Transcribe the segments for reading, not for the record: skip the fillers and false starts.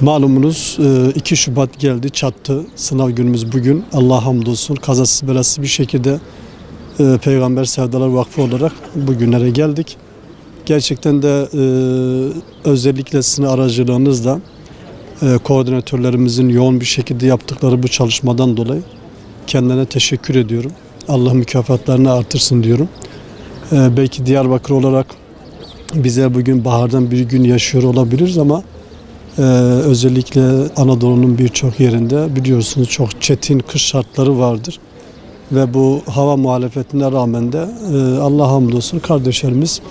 Malumunuz 2 Şubat geldi, çattı. Sınav günümüz bugün. Allah'a hamdolsun kazasız belasız bir şekilde Peygamber Sevdalar Vakfı olarak bugünlere geldik. Gerçekten de özellikle sizin aracılığınızla koordinatörlerimizin yoğun bir şekilde yaptıkları bu çalışmadan dolayı kendilerine teşekkür ediyorum. Allah mükafatlarını artırsın diyorum. Belki Diyarbakır olarak bize bugün bahardan bir gün yaşıyor olabiliriz ama özellikle Anadolu'nun birçok yerinde biliyorsunuz çok çetin kış şartları vardır. Ve bu hava muhalefetine rağmen de Allah'a hamdolsun kardeşlerimiz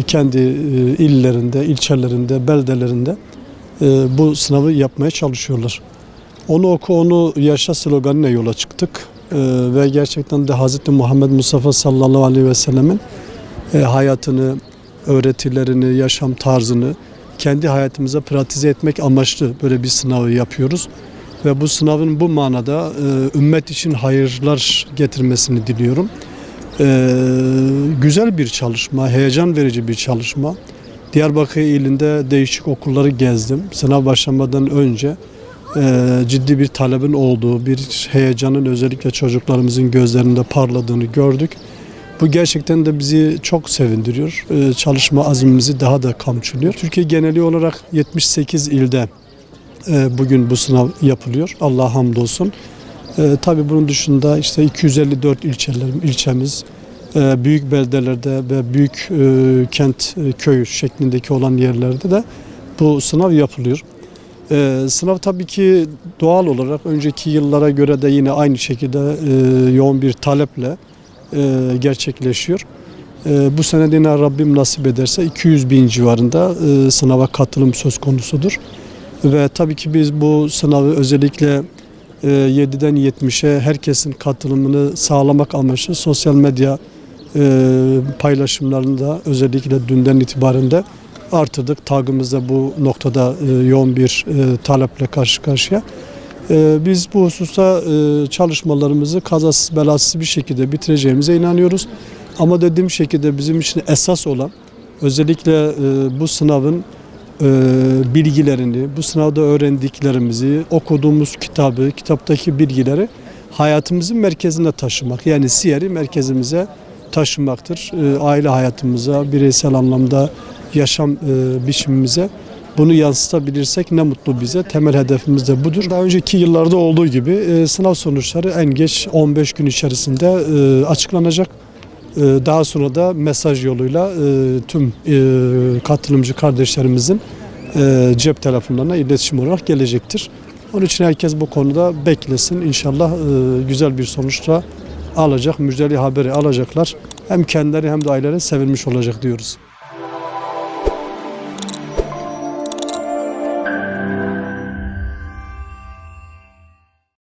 kendi illerinde, ilçelerinde, beldelerinde bu sınavı yapmaya çalışıyorlar. Onu oku, onu yaşa sloganıyla yola çıktık. Ve gerçekten de Hz. Muhammed Mustafa sallallahu aleyhi ve sellemin hayatını, öğretilerini, yaşam tarzını kendi hayatımıza pratize etmek amaçlı böyle bir sınavı yapıyoruz. Ve bu sınavın bu manada ümmet için hayırlar getirmesini diliyorum. Güzel bir çalışma, heyecan verici bir çalışma. Diyarbakır ilinde değişik okulları gezdim. Sınav başlamadan önce ciddi bir talebin olduğu, bir heyecanın özellikle çocuklarımızın gözlerinde parladığını gördük. Bu gerçekten de bizi çok sevindiriyor. Çalışma azmimizi daha da kamçılıyor. Türkiye geneli olarak 78 ilde bugün bu sınav yapılıyor. Allah'a hamdolsun. Tabii bunun dışında işte 254 ilçemiz, büyük beldelerde ve büyük kent, köy şeklindeki olan yerlerde de bu sınav yapılıyor. Sınav tabii ki doğal olarak önceki yıllara göre de yine aynı şekilde yoğun bir taleple gerçekleşiyor. Bu sene de yine Rabbim nasip ederse 200 bin civarında sınava katılım söz konusudur. Ve tabii ki biz bu sınavı özellikle 7'den 70'e herkesin katılımını sağlamak amaçlı sosyal medya paylaşımlarında özellikle dünden itibaren de artırdık. TAG'ımızda bu noktada yoğun bir taleple karşı karşıya. Biz bu hususta çalışmalarımızı kazasız belasız bir şekilde bitireceğimize inanıyoruz. Ama dediğim şekilde bizim için esas olan özellikle bu sınavın bilgilerini, bu sınavda öğrendiklerimizi, okuduğumuz kitabı, kitaptaki bilgileri hayatımızın merkezine taşımak. Yani siyeri merkezimize taşımaktır. Aile hayatımıza, bireysel anlamda yaşam biçimimize bunu yansıtabilirsek ne mutlu bize. Temel hedefimiz de budur. Daha önceki yıllarda olduğu gibi sınav sonuçları en geç 15 gün içerisinde açıklanacak. Daha sonra da mesaj yoluyla tüm katılımcı kardeşlerimizin cep telefonlarına iletişim olarak gelecektir. Onun için herkes bu konuda beklesin. İnşallah güzel bir sonuçla alacak, müjdeli haberi alacaklar. Hem kendileri hem de aileleri sevinmiş olacak diyoruz.